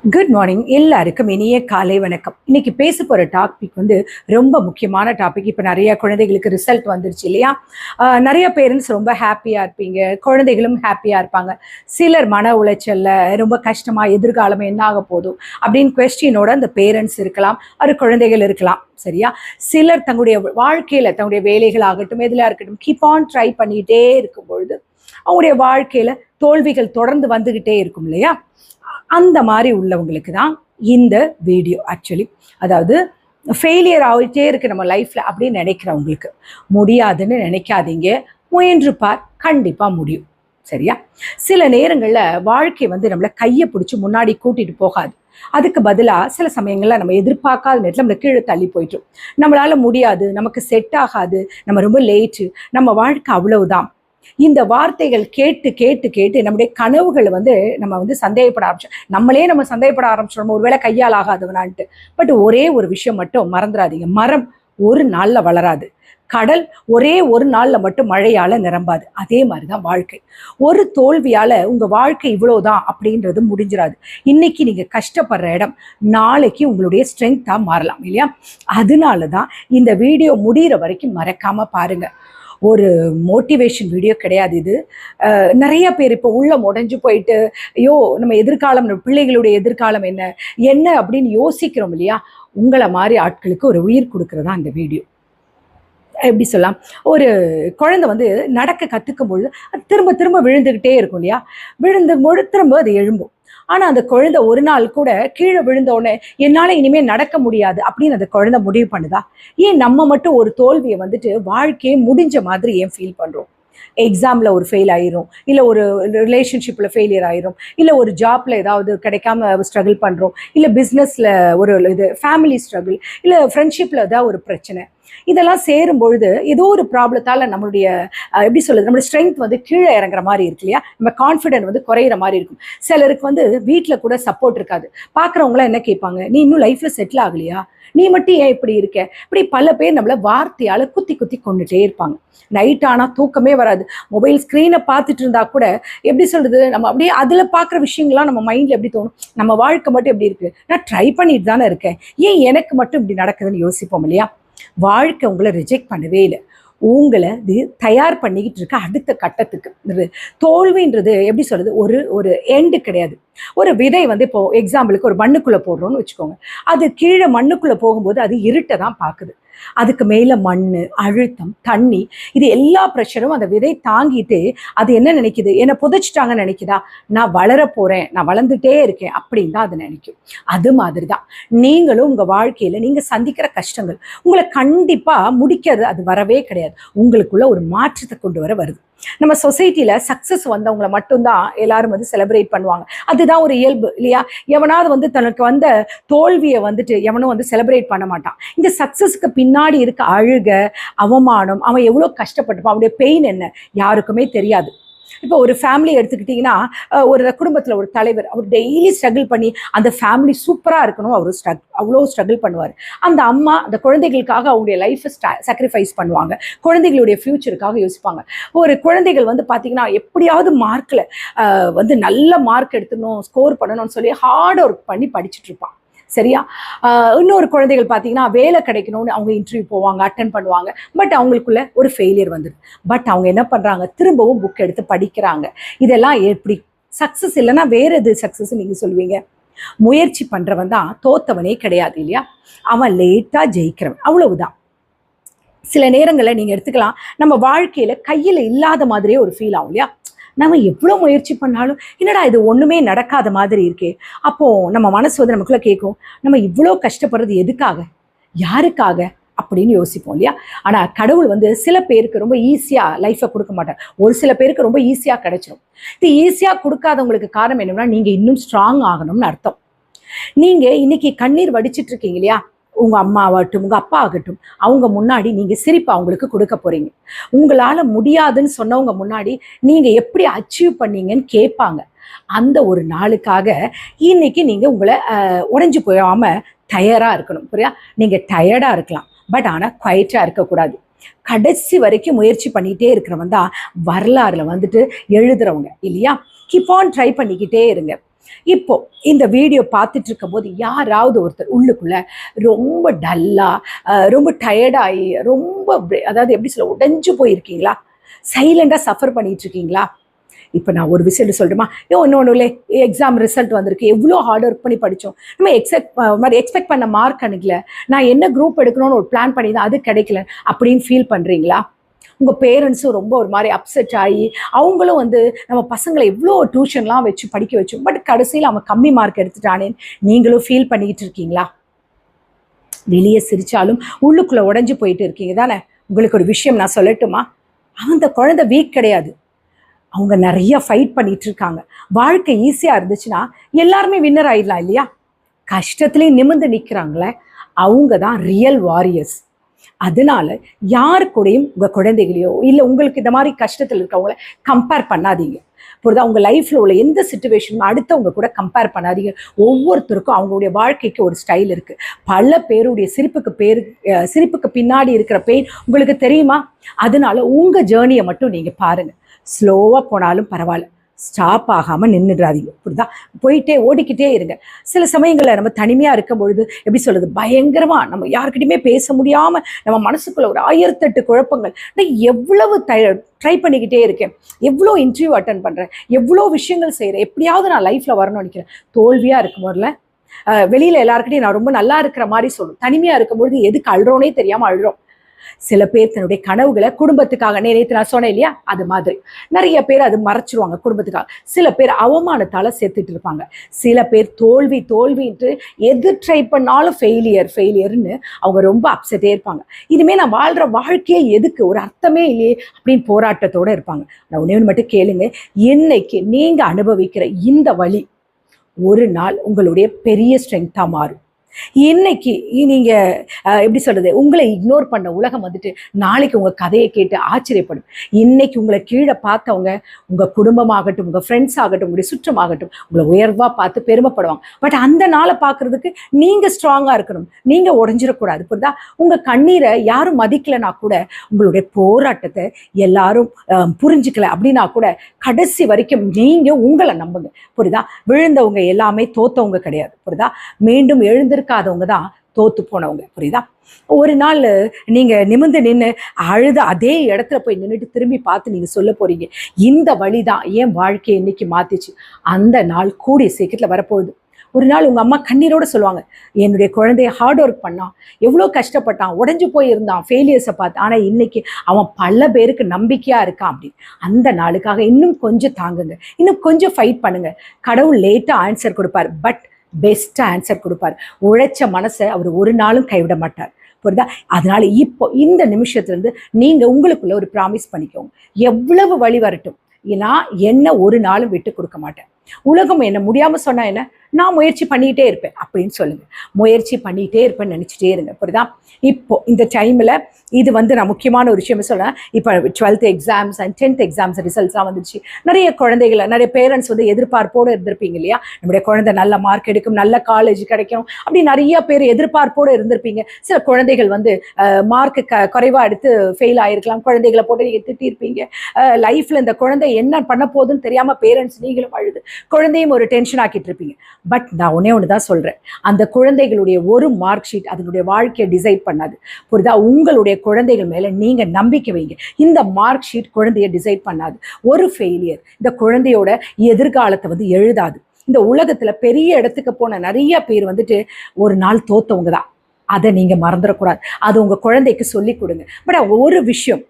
Good morning. எல்லாருக்கும் இனிய காலை வணக்கம். இன்னைக்கு பேச போகிற டாபிக் ரொம்ப முக்கியமான டாபிக். இப்போ நிறைய குழந்தைகளுக்கு ரிசல்ட் வந்துருச்சு இல்லையா? நிறைய பேரண்ட்ஸ் ரொம்ப ஹாப்பியாக இருப்பீங்க, குழந்தைகளும் ஹாப்பியாக இருப்பாங்க. சிலர் மன உளைச்சல்ல ரொம்ப கஷ்டமாக எதிர்காலம் என்ன ஆக போதும் அப்படின்னு கொஸ்டினோட அந்த பேரண்ட்ஸ் இருக்கலாம், அது குழந்தைகள் இருக்கலாம். சரியா? சிலர் தங்களுடைய வாழ்க்கையில் தங்களுடைய வேலைகள் ஆகட்டும் எதிலாக இருக்கட்டும் கீப் ஆன் ட்ரை பண்ணிகிட்டே இருக்கும் பொழுது அவங்களுடைய வாழ்க்கையில் தோல்விகள் தொடர்ந்து வந்துக்கிட்டே இருக்கும் இல்லையா? அந்த மாதிரி உள்ளவங்களுக்கு தான் இந்த வீடியோ ஆக்சுவலி. அதாவது ஃபெயிலியர் ஆகிட்டே இருக்கு நம்ம லைஃப்பில் அப்படின்னு நினைக்கிறவங்களுக்கு முடியாதுன்னு நினைக்காதீங்க. முயன்று பார், கண்டிப்பாக முடியும். சரியா? சில நேரங்களில் வாழ்க்கை நம்மளை கையை பிடிச்சி முன்னாடி கூட்டிகிட்டு போகாது. அதுக்கு பதிலாக சில சமயங்களில் நம்ம எதிர்பார்க்காத நேரத்தில் நம்மளை கீழே தள்ளி போயிட்டோம். நம்மளால் முடியாது, நமக்கு செட் ஆகாது, நம்ம ரொம்ப லேட்டு, நம்ம வாழ்க்கை அவ்வளவுதான். இந்த வார்த்தைகள் கேட்டு கேட்டு கேட்டு நம்முடைய கனவுகள் நம்ம சந்தேகப்பட ஆரம்பிச்சோம். நம்ம சந்தேகப்பட ஆரம்பிச்சோம், ஒருவேளை கையால் ஆகாதவனான்ட்டு. பட் ஒரே ஒரு விஷயம் மட்டும் மறந்துடாதீங்க, மரம் ஒரு நாளில் வளராது, கடல் ஒரே ஒரு நாளில் மட்டும் மழையால் நிரம்பாது. அதே மாதிரி தான் வாழ்க்கை. ஒரு தோல்வியால் உங்கள் வாழ்க்கை இவ்வளோதான் அப்படின்றது முடிஞ்சிடாது. இன்னைக்கு நீங்கள் கஷ்டப்படுற இடம் நாளைக்கு உங்களுடைய ஸ்ட்ரென்த்தாக மாறலாம் இல்லையா? அதனால தான் இந்த வீடியோ முடிகிற வரைக்கும் மறக்காமல் பாருங்கள். ஒரு மோட்டிவேஷன் வீடியோ கிடையாது இது. நிறைய பேர் இப்போ உள்ள உடைஞ்சு போயிட்டு ஐயோ நம்ம எதிர்காலம், நம்ம பிள்ளைகளுடைய எதிர்காலம் என்ன என்ன அப்படின்னு யோசிக்கிறோம் இல்லையா? உங்களை மாதிரி ஆட்களுக்கு ஒரு உயிர் கொடுக்குறதா இந்த வீடியோ. எப்படி சொல்லலாம், ஒரு குழந்தை நடக்க கற்றுக்கும் பொழுது அது திரும்ப திரும்ப விழுந்துக்கிட்டே இருக்கும் இல்லையா? திரும்ப அது எழும்பும். ஆனால் அந்த குழந்தை ஒரு நாள் கூட கீழே விழுந்தோடனே என்னால் இனிமேல் நடக்க முடியாது அப்படின்னு அந்த குழந்தை முடிவு பண்ணுதா? ஏன் நம்ம மட்டும் ஒரு தோல்வியை வாழ்க்கையே முடிஞ்ச மாதிரி ஏன் ஃபீல் பண்ணுறோம்? எக்ஸாமில் ஒரு ஃபெயில் ஆயிரும், இல்லை ஒரு ரிலேஷன்ஷிப்பில் ஃபெயிலியர் ஆயிரும், இல்லை ஒரு ஜாப்பில் ஏதாவது கிடைக்காம ஸ்ட்ரகிள் பண்ணுறோம், இல்லை பிஸ்னஸில் ஒரு ஃபேமிலி ஸ்ட்ரகிள், இல்லை ஃப்ரெண்ட்ஷிப்பில் ஏதாவது ஒரு பிரச்சனை. இதெல்லாம் சேரும் பொழுது ஏதோ ஒரு ப்ராப்ளத்தால் நம்மளுடைய எப்படி சொல்லுது, நம்மளுடைய ஸ்ட்ரென்த் கீழே இறங்குற மாதிரி இருக்கு இல்லையா? நம்ம கான்ஃபிடென்ட் குறையிற மாதிரி இருக்கும். சிலருக்கு வீட்டில் கூட சப்போர்ட் இருக்காது. பார்க்குறவங்களாம் என்ன கேட்பாங்க, நீ இன்னும் லைஃப்பில் செட்டில் ஆகலையா, நீ மட்டும் ஏன் இப்படி இருக்க? இப்படி பல பேர் நம்மளை வார்த்தையால் குத்தி குத்தி கொண்டுட்டே இருப்பாங்க. நைட் ஆனால் தூக்கமே வராது. மொபைல் ஸ்க்ரீனை பார்த்துட்டு இருந்தா கூட எப்படி சொல்கிறது, நம்ம அப்படியே அதில் பார்க்குற விஷயங்கள்லாம் நம்ம மைண்டில் எப்படி தோணும், நம்ம வாழ்க்கை மட்டும் எப்படி இருக்குது, நான் ட்ரை பண்ணிட்டு தானே இருக்கேன், ஏன் எனக்கு மட்டும் இப்படி நடக்குதுன்னு யோசிப்போம் இல்லையா? வாழ்க்கை உங்களை ரிஜெக்ட் பண்ணவே இல்லை, உங்களை தயார் பண்ணிக்கிட்டு இருக்க அடுத்த கட்டத்துக்கு. தோல்வின்றது எப்படி சொல்கிறது, ஒரு எண்டு கிடையாது. ஒரு விதை இப்போ எக்ஸாம்பிளுக்கு ஒரு மண்ணுக்குள்ளே போடுறோன்னு வச்சுக்கோங்க. அது கீழே மண்ணுக்குள்ளே போகும்போது அது இருட்டை தான் பார்க்குது. அதுக்கு மேலே மண், அழுத்தம், தண்ணி, இது எல்லா ப்ரெஷரும் அந்த விதை தாங்கிட்டு அது என்ன நினைக்குது, என்னை புதைச்சிட்டாங்கன்னு நினைக்குதா? நான் வளர போகிறேன், நான் வளர்ந்துட்டே இருக்கேன் அப்படின்னு தான் அது நினைக்கும். அது மாதிரி தான் நீங்களும் உங்கள் வாழ்க்கையில் நீங்கள் சந்திக்கிற கஷ்டங்கள் உங்களை கண்டிப்பாக முடிக்கிறது அது வரவே கிடையாது. உங்களுக்குள்ள ஒரு மாற்றத்தை கொண்டு வர வருது. நம்ம சொசைட்டியில் சக்ஸஸ் வந்தவங்களை மட்டும்தான் எல்லாரும் செலிப்ரேட் பண்ணுவாங்க. அதுதான் ஒரு இயல்பு இல்லையா? எவனாவது தனக்கு வந்த தோல்வியை எவனும் செலிப்ரேட் பண்ண மாட்டான். இந்த சக்ஸஸுக்கு பின்னாடி இருக்க அழுக, அவமானம், அவன் எவ்வளோ கஷ்டப்பட்டுப்பான், அவனுடைய பெயின் என்ன யாருக்குமே தெரியாது. இப்போ ஒரு ஃபேமிலி எடுத்துக்கிட்டிங்கன்னா, ஒரு குடும்பத்தில் ஒரு தலைவர், அவர் டெய்லி ஸ்ட்ரகிள் பண்ணி அந்த ஃபேமிலி சூப்பராக இருக்கணும், அவர் அவ்வளோ ஸ்ட்ரகிள் பண்ணுவார். அந்த அம்மா அந்த குழந்தைகளுக்காக அவங்களுடைய லைஃப்பை சாக்ரிஃபைஸ் பண்ணுவாங்க, குழந்தைகளுடைய ஃப்யூச்சருக்காக யோசிப்பாங்க. ஒரு குழந்தைகள் பார்த்தீங்கன்னா எப்படியாவது மார்க்கில் நல்ல மார்க் எடுத்துடணும், ஸ்கோர் பண்ணணும்னு சொல்லி ஹார்ட் ஒர்க் பண்ணி படிச்சுட்டு இருப்பான். சரியா? இன்னொரு குழந்தைகள் பார்த்தீங்கன்னா வேலை கிடைக்கணும்னு அவங்க இன்டர்வியூ போவாங்க, அட்டன் பண்ணுவாங்க. பட் அவங்களுக்குள்ள ஒரு ஃபெயிலியர் வந்துடுது. பட் அவங்க என்ன பண்ணுறாங்க, திரும்பவும் புக் எடுத்து படிக்கிறாங்க. இதெல்லாம் எப்படி சக்ஸஸ் இல்லைன்னா வேறு எது சக்ஸஸ் நீங்கள் சொல்லுவீங்க? முயற்சி பண்ணுறவன் தான் தோத்தவனே கிடையாது இல்லையா? அவன் லேட்டாக ஜெயிக்கிறவன், அவ்வளவுதான். சில நேரங்களில் நீங்கள் எடுத்துக்கலாம், நம்ம வாழ்க்கையில் கையில் இல்லாத மாதிரியே ஒரு ஃபீல் ஆகும் இல்லையா? நம்ம எவ்வளோ முயற்சி பண்ணாலும் என்னடா இது ஒன்றுமே நடக்காத மாதிரி இருக்கே. அப்போது நம்ம மனசு நமக்குள்ளே கேட்கும், நம்ம இவ்வளோ கஷ்டப்படுறது எதுக்காக, யாருக்காக அப்படின்னு யோசிப்போம் இல்லையா? ஆனால் கடவுள் சில பேருக்கு ரொம்ப ஈஸியாக லைஃப்பை கொடுக்க மாட்டார். ஒரு சில பேருக்கு ரொம்ப ஈஸியாக கிடைச்சிடும். இது ஈஸியாக கொடுக்காதவங்களுக்கு காரணம் என்னன்னா, நீங்கள் இன்னும் ஸ்ட்ராங் ஆகணும்னு அர்த்தம். நீங்கள் இன்னைக்கு கண்ணீர் வடிச்சிட்டு இருக்கீங்க இல்லையா? உங்கள் அம்மா ஆகட்டும், உங்கள் அப்பா ஆகட்டும், அவங்க முன்னாடி நீங்கள் சிரிப்பு அவங்களுக்கு கொடுக்க போகிறீங்க. உங்களால் முடியாதுன்னு சொன்னவங்க முன்னாடி நீங்கள் எப்படி அச்சீவ் பண்ணீங்கன்னு கேட்பாங்க. அந்த ஒரு நாளுக்காக இன்னைக்கு நீங்கள் உங்களை உடைஞ்சு போயாமல் தயாராக இருக்கணும். புரியா? நீங்கள் டயர்டாக இருக்கலாம், பட் ஆனால் குவைட்டாக இருக்கக்கூடாது. கடைசி வரைக்கும் முயற்சி பண்ணிகிட்டே இருக்கிறவன் தான் வரலாறுல எழுதுறவங்க இல்லையா? கீப் ஆன் ட்ரை பண்ணிக்கிட்டே இருங்க. இப்போ இந்த வீடியோ பார்த்துட்டு இருக்கும் போது யாராவது ஒருத்தர் உள்ளுக்குள்ள ரொம்ப டல்லா, ரொம்ப டயர்டாகி, ரொம்ப அதாவது எப்படி சொல்ல, உடைஞ்சு போயிருக்கீங்களா? சைலண்டா சஃபர் பண்ணிட்டு இருக்கீங்களா? இப்போ நான் ஒரு விஷயம் சொல்லட்டுமா? இன்னொன்று எக்ஸாம் ரிசல்ட் வந்திருக்கு, எவ்வளோ ஹார்ட் ஒர்க் பண்ணி படித்தோம், நம்ம எக்ஸ்பெக்ட் பண்ண மார்க் அனுக்கல, நான் என்ன குரூப் எடுக்கணும்னு ஒரு பிளான் பண்ணி தான் அது கிடைக்கல அப்படின்னு ஃபீல் பண்ணுறீங்களா? உங்கள் பேரண்ட்ஸும் ரொம்ப ஒரு மாதிரி அப்செட் ஆகி, அவங்களும் நம்ம பசங்களை எவ்வளோ டியூஷன்லாம் வச்சு படிக்க வச்சோம், பட் கடைசியில் அவன் கம்மி மார்க் எடுத்துட்டானேன்னு நீங்களும் ஃபீல் பண்ணிக்கிட்டு இருக்கீங்களா? வெளியே சிரிச்சாலும் உள்ளுக்குள்ளே உடஞ்சி போயிட்டு இருக்கீங்க தானே? உங்களுக்கு ஒரு விஷயம் நான் சொல்லட்டுமா? அந்த குழந்தை வீக் கிடையாது, அவங்க நிறைய ஃபைட் பண்ணிட்டு இருக்காங்க. வாழ்க்கை ஈஸியாக இருந்துச்சுன்னா எல்லாருமே வின்னர் ஆயிடலாம் இல்லையா? கஷ்டத்துலேயும் நிமிர்ந்து நிற்கிறாங்களே, அவங்க தான் ரியல் வாரியர்ஸ். அதனால யாரு கூடயும் உங்கள் குழந்தைகளையோ இல்லை உங்களுக்கு இந்த மாதிரி கஷ்டத்தில் இருக்கவங்கள கம்பேர் பண்ணாதீங்க. புரியுதா? உங்கள் லைஃப்பில் உள்ள எந்த சுச்சுவேஷனும் அடுத்தவங்க கூட கம்பேர் பண்ணாதீங்க. ஒவ்வொருத்தருக்கும் அவங்களுடைய வாழ்க்கைக்கு ஒரு ஸ்டைல் இருக்குது. பல பேருடைய சிரிப்புக்கு பின்னாடி இருக்கிற பெயின் உங்களுக்கு தெரியுமா? அதனால உங்கள் ஜேர்னியை மட்டும் நீங்கள் பாருங்கள். ஸ்லோவாக போனாலும் பரவாயில்ல, ஸ்டாப் ஆகாமல் நின்றுடாதீங்க. புரியுதா? போயிட்டே ஓடிக்கிட்டே இருங்க. சில சமயங்களில் நம்ம தனிமையாக இருக்கும் பொழுது எப்படி சொல்கிறது, பயங்கரமாக நம்ம யாருக்கிட்டையுமே பேச முடியாமல் நம்ம மனசுக்குள்ள ஒரு 1008 குழப்பங்கள். நான் எவ்வளவு ட்ரை பண்ணிக்கிட்டே இருக்கேன், எவ்வளோ இன்டர்வியூ அட்டன் பண்ணுறேன், எவ்வளோ விஷயங்கள் செய்கிறேன், எப்படியாவது நான் லைஃப்பில் வரணும்னு நினைக்கிறேன். தோல்வியாக இருக்கும் போதுல வெளியில் எல்லாருக்கிட்டையும் நான் ரொம்ப நல்லா இருக்கிற மாதிரி சொல்லும். தனிமையாக இருக்கும்பொழுது எதுக்கு அழுறோனே தெரியாமல் அழுறோம். சில பேர் தன்னுடைய கனவுகளை குடும்பத்துக்காக, நேற்று நான் சொன்னேன் இல்லையா, அது மாதிரி நிறைய பேர் அது மறைச்சிருவாங்க குடும்பத்துக்காக. சில பேர் அவமானத்தால சேர்த்துட்டு இருப்பாங்க. சில பேர் தோல்வின்ட்டு எது ட்ரை பண்ணாலும் ஃபெயிலியர்னு அவங்க ரொம்ப அப்செட்டே இருப்பாங்க. இனிமே நான் வாழ்ற வாழ்க்கையே எதுக்கு, ஒரு அர்த்தமே இல்லையே அப்படின்னு போராட்டத்தோட இருப்பாங்க. நான் ஒண்ணு மட்டும் கேளுங்க, இன்னைக்கு நீங்க அனுபவிக்கிற இந்த வழி ஒரு நாள் உங்களுடைய பெரிய ஸ்ட்ரென்த்தா மாறும். இன்னைக்கு நீங்க எப்படி சொல்றது, உங்களை இக்னோர் பண்ண உலகம் நாளைக்கு உங்க கதையை கேட்டு ஆச்சரியப்படும். இன்னைக்கு உங்களை கீழே பார்த்தவங்க, உங்க குடும்பமாகட்டும், உங்க ஃப்ரெண்ட்ஸ் ஆகட்டும், உங்களுடைய சுற்றமாகட்டும், உங்களை உயர்வா பார்த்து பெருமைப்படுவாங்க. பட் அந்த நாளை பார்க்கறதுக்கு நீங்க ஸ்ட்ராங்கா இருக்கணும், நீங்க உடஞ்சிடக்கூடாது. புரியுதா? உங்க கண்ணீரை யாரும் மதிக்கலைன்னா கூட, உங்களுடைய போராட்டத்தை எல்லாரும் புரிஞ்சுக்கல அப்படின்னா கூட, கடைசி வரைக்கும் நீங்க உங்களை நம்புங்க. புரியுதா? விழுந்தவங்க எல்லாமே தோத்தவங்க கிடையாது. புரியுதா? மீண்டும் எழுந்திருக்காதவங்க தான் தோத்து போனவங்க. புரியுதா? ஒரு நாள் நீங்க நிமிர்ந்து நின்று அழுத அதே இடத்துல போய் நின்றுட்டு திரும்பி பார்த்து நீங்க சொல்ல போறீங்க, இந்த வழிதான் என் வாழ்க்கையை இன்னைக்கு மாத்திச்சு. அந்த நாள் கூடிய சீக்கிரத்துல வரப்போகுது. ஒரு நாள் உங்க அம்மா கண்ணீரோட சொல்லுவாங்க, என்னுடைய குழந்தைய ஹார்ட் ஒர்க் பண்ணான், எவ்வளோ கஷ்டப்பட்டான், உடஞ்சு போயிருந்தான் ஃபெயிலியர்ஸை பார்த்து, ஆனால் இன்னைக்கு அவன் பல பேருக்கு நம்பிக்கையா இருக்கான் அப்படின்னு. அந்த நாளுக்காக இன்னும் கொஞ்சம் தாங்குங்க, இன்னும் கொஞ்சம் ஃபைட் பண்ணுங்க. கடவுள் லேட்டா ஆன்சர் கொடுப்பார், பட் பெஸ்ட்டாக ஆன்சர் கொடுப்பார். உழைச்ச மனசை அவர் ஒரு நாளும் கைவிட மாட்டார். புரியுதா? அதனால இப்போ இந்த நிமிஷத்துலேருந்து நீங்க உங்களுக்குள்ள ஒரு ப்ராமிஸ் பண்ணிக்கோங்க, எவ்வளவு வழி வரட்டும், நான் என்ன ஒரு நாளும் விட்டு கொடுக்க மாட்டேன். உலகம் என்ன முடியாம சொன்னா என்ன, நான் முயற்சி பண்ணிக்கிட்டே இருப்பேன் அப்படின்னு சொல்லுங்க. முயற்சி பண்ணிக்கிட்டே இருப்பேன்னு நினைச்சிட்டே இருங்க. புரியுதா? இப்போ இந்த டைம்ல இது நான் முக்கியமான ஒரு விஷயம் சொல்றேன். இப்போ 12th exams and 10th exams ரிசல்ட்ஸ்லாம் வந்துச்சு. நிறைய குழந்தைகளை, நிறைய பேரண்ட்ஸ் எதிர்பார்ப்போடு இருந்திருப்பீங்க இல்லையா? நம்முடைய குழந்தை நல்ல மார்க் எடுக்கும், நல்ல காலேஜ் கிடைக்கும், அப்படி நிறைய பேர் எதிர்பார்ப்போடு இருந்திருப்பீங்க. சில குழந்தைகள் மார்க்கு குறைவா எடுத்து ஃபெயில் ஆயிருக்கலாம். குழந்தைகளை போட்டு நீங்க திட்டிருப்பீங்க. லைஃப்ல இந்த குழந்தை என்ன பண்ண போகுதுன்னு தெரியாம பேரண்ட்ஸ் நீங்களும் அழுது குழந்தையும் ஒரு டென்ஷன் ஆக்கிட்டு இருப்பீங்க. பட் நான் ஒன்று தான் சொல்றேன், அந்த குழந்தைகளுடைய ஒரு மார்க் ஷீட் அதனுடைய வாழ்க்கையை டிசைட் பண்ணாது. புரியுதா? உங்களுடைய குழந்தைகள் மேல நீங்க நம்பிக்கை வைங்க. இந்த மார்க் ஷீட் குழந்தைய டிசைட் பண்ணாது. ஒரு ஃபெயிலியர் இந்த குழந்தையோட எதிர்காலத்தை எழுதாது. இந்த உலகத்துல பெரிய இடத்துக்கு போன நிறைய பேர் ஒரு நாள் தோத்தவங்க தான். அதை நீங்க மறந்துடக்கூடாது. அது உங்க குழந்தைக்கு சொல்லி கொடுங்க. பட் ஒரு விஷயம்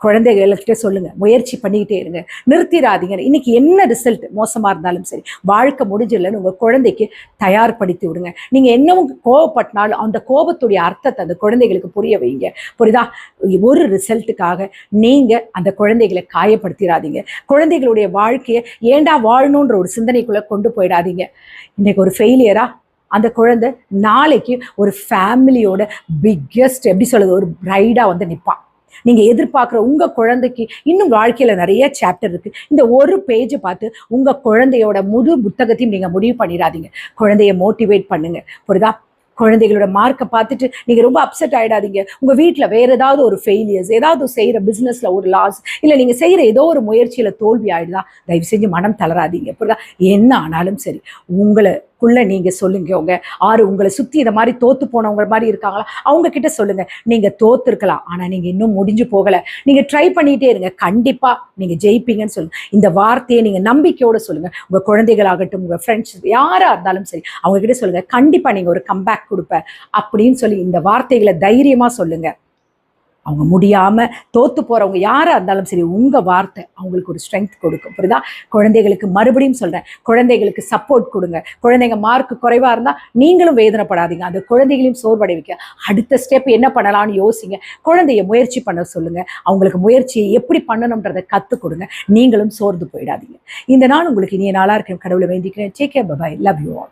குழந்தைகள்கிட்ட சொல்லுங்க, முயற்சி பண்ணிக்கிட்டே இருங்க, நிறுத்திடாதீங்க. இன்னைக்கு என்ன ரிசல்ட் மோசமா இருந்தாலும் சரி, வாழ்க்கை முடிஞ்சிடலன்னு உங்க குழந்தைக்கு தயார்படுத்தி விடுங்க. நீங்க என்னவும் கோபப்பட்டனாலும் அந்த கோபத்துடைய அர்த்தத்தை அந்த குழந்தைகளுக்கு புரிய வைங்க. புரியுதா? ஒரு ரிசல்ட்டுக்காக நீங்க அந்த குழந்தைகளை காயப்படுத்திடாதீங்க. குழந்தைகளுடைய வாழ்க்கையை ஏண்டா வாழணுன்ற ஒரு சிந்தனைக்குள்ள கொண்டு போயிடாதீங்க. இன்னைக்கு ஒரு ஃபெயிலியரா அந்த குழந்தை நாளைக்கு ஒரு ஃபேமிலியோட பிக்கெஸ்ட் எப்படி சொல்றது, ஒரு பிரைடா நிற்பான். நீங்க எதிர்பார்க்குற உங்க குழந்தைக்கு இன்னும் வாழ்க்கையில நிறைய சாப்டர் இருக்கு. இந்த ஒரு பேஜை பார்த்து உங்க குழந்தையோட முழு புத்தகத்தையும் நீங்க முடிவு பண்ணிடாதீங்க. குழந்தைய மோட்டிவேட் பண்ணுங்க. புரியுதா? குழந்தைகளோட மார்க்கை பார்த்துட்டு நீங்க ரொம்ப அப்செட் ஆயிடாதீங்க. உங்க வீட்டுல வேற ஏதாவது ஒரு ஃபெயிலியர்ஸ், ஏதாவது செய்யற பிசினஸ்ல ஒரு லாஸ், இல்ல நீங்க செய்யற ஏதோ ஒரு முயற்சியில தோல்வி ஆயிடுதா, தயவு செஞ்சு மனம் தளராதீங்க. புரியுதா? என்ன ஆனாலும் சரி, உங்களுக்குள்ள நீங்க சொல்லுங்க. உங்களை சுத்தி இந்த மாதிரி தோத்து போனவங்க மாதிரி இருக்காங்களா, அவங்க கிட்ட சொல்லுங்க. நீங்க தோத்துருக்கலாம், ஆனா நீங்க இன்னும் முடிஞ்சு போகல. நீங்க ட்ரை பண்ணிட்டே இருங்க, கண்டிப்பா நீங்க ஜெயிப்பீங்கன்னு சொல்லுங்க. இந்த வார்த்தையை நீங்க நம்பிக்கையோட சொல்லுங்க. உங்க குழந்தைகளாகட்டும், உங்க ஃப்ரெண்ட்ஸ் யாரா இருந்தாலும் சரி, அவங்க கிட்ட சொல்லுங்க, கண்டிப்பா நீங்க ஒரு கம்பேக் கொடுப்ப அப்படின்னு சொல்லி இந்த வார்த்தைகளை தைரியமா சொல்லுங்க. அவங்க முடியாம தோத்து போறவங்க யாரா இருந்தாலும் சரி, உங்க வார்த்தை அவங்களுக்கு ஒரு ஸ்ட்ரென்த் கொடுக்கும். புரியுதா? குழந்தைகளுக்கு மறுபடியும் சொல்றேன், குழந்தைகளுக்கு சப்போர்ட் கொடுங்க. குழந்தைங்க மார்க் குறைவா இருந்தா நீங்களும் வேதனைப்படாதீங்க. அந்த குழந்தைகளையும் சோர்வடைவிக்க அடுத்த ஸ்டெப் என்ன பண்ணலாம்னு யோசிங்க. குழந்தைய முயற்சி பண்ண சொல்லுங்க. அவங்களுக்கு முயற்சியை எப்படி பண்ணணும்ன்றதை கத்துக் கொடுங்க. நீங்களும் சோர்ந்து போயிடாதீங்க. இந்த நாள் உங்களுக்கு இனிய நாளா இருக்க கடவுளை வேண்டிக்கிறேன். Take care, bye bye, love you all.